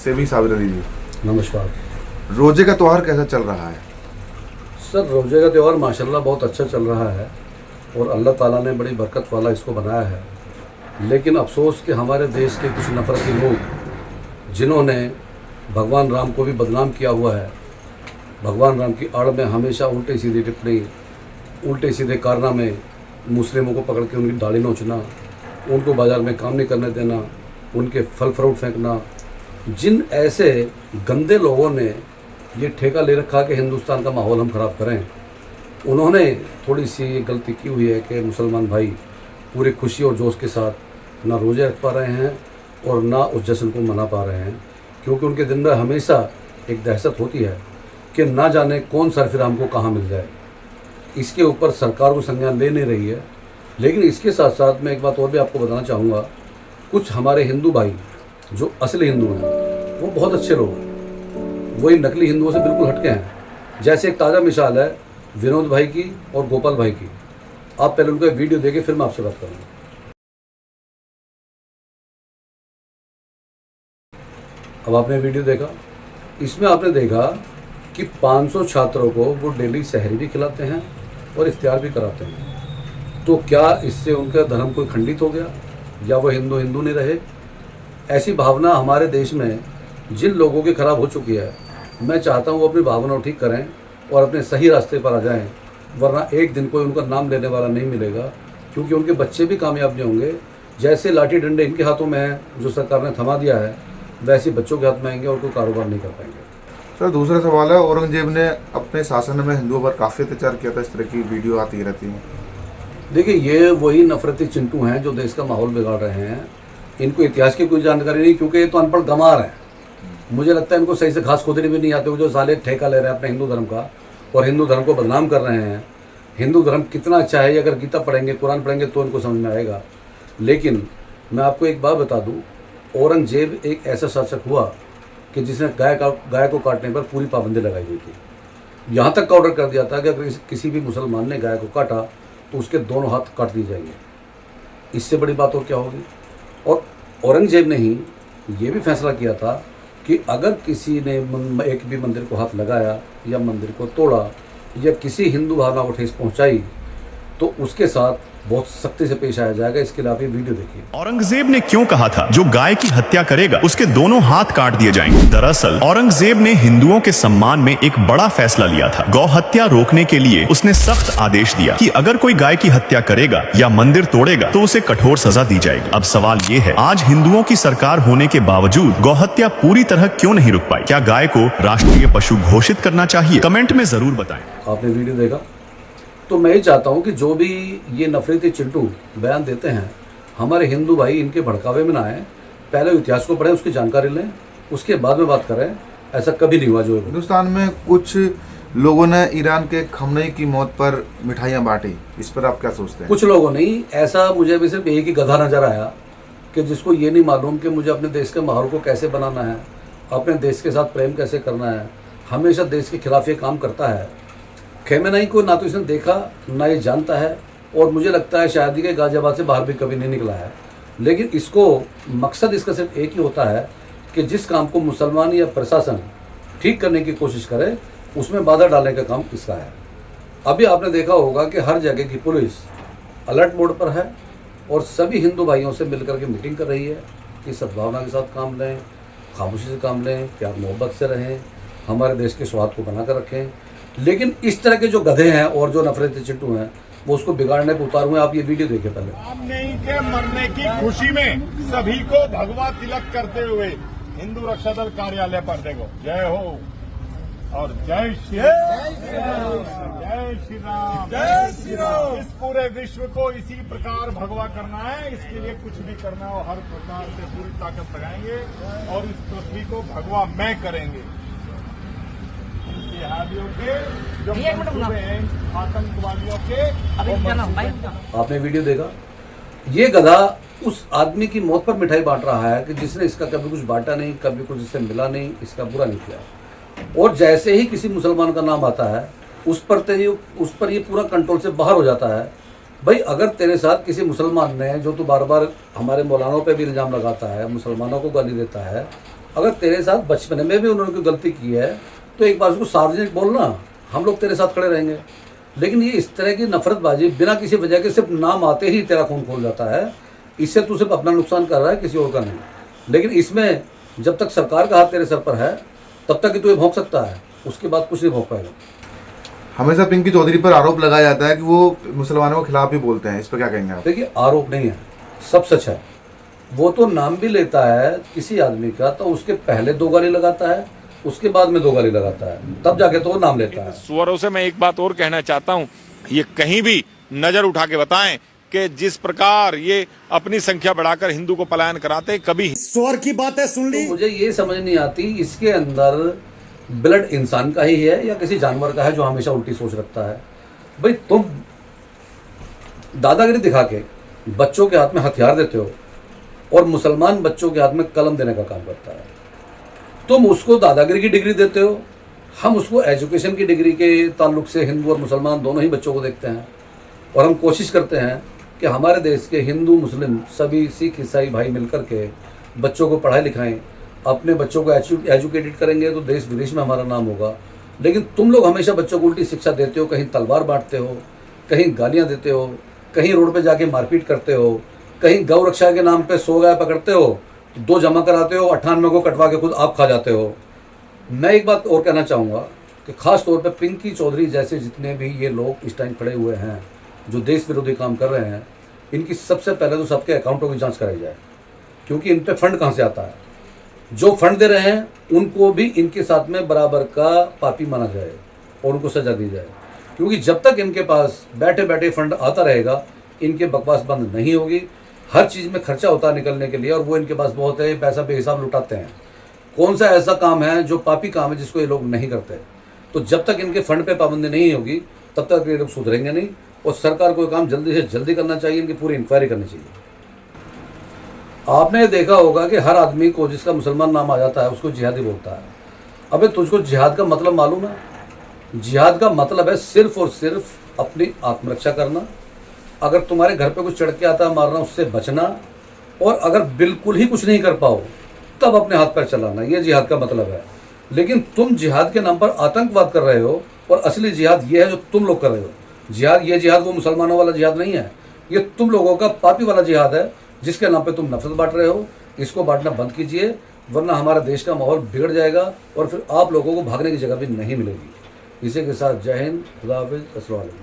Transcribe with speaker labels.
Speaker 1: सेवी साबिर अली जी,
Speaker 2: नमस्कार।
Speaker 1: रोजे का त्यौहार कैसा चल रहा है?
Speaker 2: सर, रोजे का त्यौहार माशाल्लाह बहुत अच्छा चल रहा है और अल्लाह ताला ने बड़ी बरकत वाला इसको बनाया है। लेकिन अफसोस कि हमारे देश के कुछ नफरती लोग जिन्होंने भगवान राम को भी बदनाम किया हुआ है, भगवान राम की आड़ में हमेशा उल्टे सीधे टिप्पणी, उल्टे सीधे कारनामे, मुस्लिमों को पकड़ के उनकी दाढ़ी नोचना, उनको बाज़ार में काम नहीं करने देना, उनके फल फ्रूट फेंकना। जिन ऐसे गंदे लोगों ने ये ठेका ले रखा कि हिंदुस्तान का माहौल हम ख़राब करें, उन्होंने थोड़ी सी ये गलती की हुई है कि मुसलमान भाई पूरे खुशी और जोश के साथ ना रोज़े रख पा रहे हैं और ना उस जश्न को मना पा रहे हैं, क्योंकि उनके दिन में हमेशा एक दहशत होती है कि ना जाने कौन सरफिरा हमको कहाँ मिल जाए। इसके ऊपर सरकार को संज्ञान ले नहीं रही है। लेकिन इसके साथ साथ मैं एक बात और भी आपको बताना चाहूँगा, कुछ हमारे हिंदू भाई जो असली हिंदू हैं वो बहुत अच्छे लोग हैं, वो इन नकली हिंदुओं से बिल्कुल हटके हैं। जैसे एक ताज़ा मिसाल है विनोद भाई की और गोपाल भाई की। आप पहले उनका वीडियो देखें, फिर मैं आपसे बात करूँगा। अब आपने वीडियो देखा, इसमें आपने देखा कि 500 छात्रों को वो डेली सहरी भी खिलाते हैं और इफ्तियार भी कराते हैं। तो क्या इससे उनका धर्म कोई खंडित हो गया या वो हिंदू नहीं रहे? ऐसी भावना हमारे देश में जिन लोगों की खराब हो चुकी है, मैं चाहता हूँ वो अपनी भावनाओं ठीक करें और अपने सही रास्ते पर आ जाएं, वरना एक दिन कोई उनका नाम लेने वाला नहीं मिलेगा, क्योंकि उनके बच्चे भी कामयाब नहीं होंगे। जैसे लाठी डंडे इनके हाथों में है जो सरकार ने थमा दिया है, वैसे बच्चों के हाथ में आएंगे और कोई कारोबार नहीं कर पाएंगे।
Speaker 1: सर, दूसरा सवाल है, औरंगजेब ने अपने शासन में हिंदुओं पर काफ़ी अत्याचार किया था, इस तरह की वीडियो आती रहती है।
Speaker 2: देखिए, ये वही नफरती चिंटू हैं जो देश का माहौल बिगाड़ रहे हैं। इनको इतिहास की कोई जानकारी नहीं, क्योंकि ये तो अनपढ़ गंवार हैं। मुझे लगता है इनको सही से घास खोदने भी नहीं आते, वो जो साले ठेका ले रहे हैं अपने हिंदू धर्म का और हिंदू धर्म को बदनाम कर रहे हैं। हिंदू धर्म कितना अच्छा है, अगर गीता पढ़ेंगे, कुरान पढ़ेंगे तो इनको समझ में आएगा। लेकिन मैं आपको एक बात बता दूँ, औरंगजेब एक ऐसा शासक हुआ कि जिसने गाय को काटने पर पूरी पाबंदी लगाई हुई थी। यहाँ तक का ऑर्डर कर दिया था कि अगर किसी भी मुसलमान ने गाय को काटा तो उसके दोनों हाथ काट दिए जाएंगे। इससे बड़ी बात और क्या होगी? और औरंगजेब ने ही ये भी फैसला किया था कि अगर किसी ने एक भी मंदिर को हाथ लगाया या मंदिर को तोड़ा या किसी हिंदू भावना को ठेस पहुंचाई तो उसके साथ बहुत सख्ती से पेश आया जाएगा। इसके लिए आप ये वीडियो देखिए।
Speaker 3: औरंगजेब ने क्यों कहा था जो गाय की हत्या करेगा उसके दोनों हाथ काट दिए जाएंगे? दरअसल औरंगजेब ने हिंदुओं के सम्मान में एक बड़ा फैसला लिया था। गौ हत्या रोकने के लिए उसने सख्त आदेश दिया कि अगर कोई गाय की हत्या करेगा या मंदिर तोड़ेगा तो उसे कठोर सजा दी जाएगी। अब सवाल ये है, आज हिंदुओं की सरकार होने के बावजूद गौ हत्या पूरी तरह क्यों नहीं रुक पाई? क्या गाय को राष्ट्रीय पशु घोषित करना चाहिए? कमेंट में जरूर बताएं।
Speaker 2: आपने वीडियो देखा? तो मैं ही चाहता हूं कि जो भी ये नफरती चिंटू बयान देते हैं, हमारे हिंदू भाई इनके भड़कावे में ना आए, पहले इतिहास को पढ़ें, उसकी जानकारी लें, उसके बाद में बात करें। ऐसा कभी नहीं हुआ जो
Speaker 1: हिंदुस्तान में कुछ लोगों ने ईरान के खमनेई की मौत पर मिठाइयाँ बांटी, इस पर आप क्या सोचते हैं?
Speaker 2: कुछ लोगों नहीं, ऐसा मुझे भी सिर्फ एक ही गधा नजर आया कि जिसको ये नहीं मालूम कि मुझे अपने देश के माहौल को कैसे बनाना है, अपने देश के साथ प्रेम कैसे करना है। हमेशा देश के खिलाफ ये काम करता है। खेमेनेई को ना तो इसने देखा ना ये जानता है, और मुझे लगता है शायद के गाजियाबाद से बाहर भी कभी नहीं निकला है। लेकिन इसको मकसद इसका सिर्फ एक ही होता है कि जिस काम को मुसलमान या प्रशासन ठीक करने की कोशिश करे उसमें बाधा डालने का काम इसका है। अभी आपने देखा होगा कि हर जगह की पुलिस अलर्ट मोड पर है और सभी हिंदू भाइयों से मिलकर के मीटिंग कर रही है कि सद्भावना के साथ काम लें, खामोशी से काम लें, प्यार मोहब्बत से रहें, हमारे देश के स्वाद को बनाकर रखें। लेकिन इस तरह के जो गधे हैं और जो नफरती चिट्टू हैं वो उसको बिगाड़ने पर उतार हुए। आप ये वीडियो देखिए पहले।
Speaker 4: रामनवमी के मरने की खुशी में सभी को भगवा तिलक करते हुए हिंदू रक्षा दल कार्यालय पर देखो, जय हो और जय श्री राम, जय श्री राम, जय श्री राम। इस पूरे विश्व को इसी प्रकार भगवा करना है, इसके लिए कुछ भी करना हो हर प्रकार से पूरी ताकत लगाएंगे और इस पृथ्वी को भगवा मैं करेंगे। आतंकवादियों के
Speaker 2: आपने वीडियो देखा? ये गधा उस आदमी की मौत पर मिठाई बांट रहा है कि जिसने इसका कभी कुछ बांटा नहीं, कभी कुछ इससे मिला नहीं, इसका बुरा नहीं किया। और जैसे ही किसी मुसलमान का नाम आता है उस पर ये पूरा कंट्रोल से बाहर हो जाता है। भाई अगर तेरे साथ किसी मुसलमान ने, जो तू बार बार हमारे मौलानों पे भी इल्ज़ाम लगाता है, मुसलमानों को गाली देता है, अगर तेरे साथ बचपन में भी उन्होंने कोई गलती की है तो एक बार उसको सार्वजनिक बोलना, हम लोग तेरे साथ खड़े रहेंगे। लेकिन ये इस तरह की नफरतबाजी बिना किसी वजह के सिर्फ नाम आते ही तेरा खून खोल जाता है, इससे तू सिर्फ अपना नुकसान कर रहा है, किसी और का नहीं। लेकिन इसमें जब तक सरकार का हाथ तेरे सर पर है तब तक ही तू ये भोंक सकता है, उसके बाद कुछ नहीं भोंक पाएगा।
Speaker 1: हमेशा पिंकी चौधरी पर आरोप लगाया जाता है कि वो मुसलमानों के खिलाफ भी बोलते हैं, इस पर क्या कहेंगे आप?
Speaker 2: देखिए, आरोप नहीं है, सब सच है। वो तो नाम भी लेता है किसी आदमी का तो उसके पहले 2 गाली लगाता है, उसके बाद में 2 गाली लगाता है, तब जाके तो वो नाम लेता है।
Speaker 5: सुअरों से मैं एक बात और कहना चाहता हूं, ये कहीं भी नजर उठा के बताएं कि जिस प्रकार ये अपनी संख्या बढ़ाकर हिंदू को पलायन कराते हैं, कभी
Speaker 6: स्वर की बातें सुन ली।
Speaker 2: तो मुझे ये समझ नहीं आती इसके अंदर ब्लड इंसान का ही है या किसी जानवर का है जो हमेशा उल्टी सोच रखता है। भाई तुम दादागिरी दिखा के बच्चों के हाथ में हथियार देते हो और मुसलमान बच्चों के हाथ में कलम देने का काम करता है। तुम उसको दादागिरी की डिग्री देते हो, हम उसको एजुकेशन की डिग्री के ताल्लुक से हिंदू और मुसलमान दोनों ही बच्चों को देखते हैं। और हम कोशिश करते हैं कि हमारे देश के हिंदू मुस्लिम सभी सिख ईसाई भाई मिलकर के बच्चों को पढ़ाई लिखाएं, अपने बच्चों को एजुकेटेड करेंगे तो देश विदेश में हमारा नाम होगा। लेकिन तुम लोग हमेशा बच्चों को उल्टी शिक्षा देते हो, कहीं तलवार बांटते हो, कहीं गालियाँ देते हो, कहीं रोड पे जाके मारपीट करते हो, कहीं गौ रक्षा के नाम पे 100 गाय पकड़ते हो, 2 जमा कराते हो, 98 को कटवा के खुद आप खा जाते हो। मैं एक बात और कहना चाहूँगा कि खास तौर पे पिंकी चौधरी जैसे जितने भी ये लोग इस टाइम खड़े हुए हैं जो देश विरोधी काम कर रहे हैं, इनकी सबसे पहले तो सबके अकाउंटों की जांच कराई जाए, क्योंकि इन पे फंड कहाँ से आता है। जो फंड दे रहे हैं उनको भी इनके साथ में बराबर का पापी माना जाए और उनको सजा दी जाए, क्योंकि जब तक इनके पास बैठे बैठे फंड आता रहेगा इनके बकवास बंद नहीं होगी। हर चीज़ में खर्चा होता है निकलने के लिए और वो इनके पास बहुत है, पैसा बेहिसाब लुटाते हैं। कौन सा ऐसा काम है जो पापी काम है जिसको ये लोग नहीं करते? तो जब तक इनके फंड पे पाबंदी नहीं होगी तब तक ये लोग सुधरेंगे नहीं और सरकार को काम जल्दी से जल्दी करना चाहिए, इनकी पूरी इंक्वायरी करनी चाहिए। आपने देखा होगा कि हर आदमी को जिसका मुसलमान नाम आ जाता है उसको जिहादी बोलता है। अबे तुझको जिहाद का मतलब मालूम है? जिहाद का मतलब है सिर्फ और सिर्फ अपनी आत्मरक्षा करना। अगर तुम्हारे घर पे कुछ चढ़ के आता है मारना, उससे बचना, और अगर बिल्कुल ही कुछ नहीं कर पाओ तब अपने हाथ पैर चलाना, ये जिहाद का मतलब है। लेकिन तुम जिहाद के नाम पर आतंकवाद कर रहे हो और असली जिहाद ये है जो तुम लोग कर रहे हो। ये जिहाद वो मुसलमानों वाला जिहाद नहीं है, ये तुम लोगों का पापी वाला जिहाद है जिसके नाम पे तुम नफरत बांट रहे हो। इसको बांटना बंद कीजिए, वरना हमारा देश का माहौल बिगड़ जाएगा और फिर आप लोगों को भागने की जगह भी नहीं मिलेगी। इसी के साथ जय हिंद, खुदा हाफिज़, अस्सलाम वालेकुम।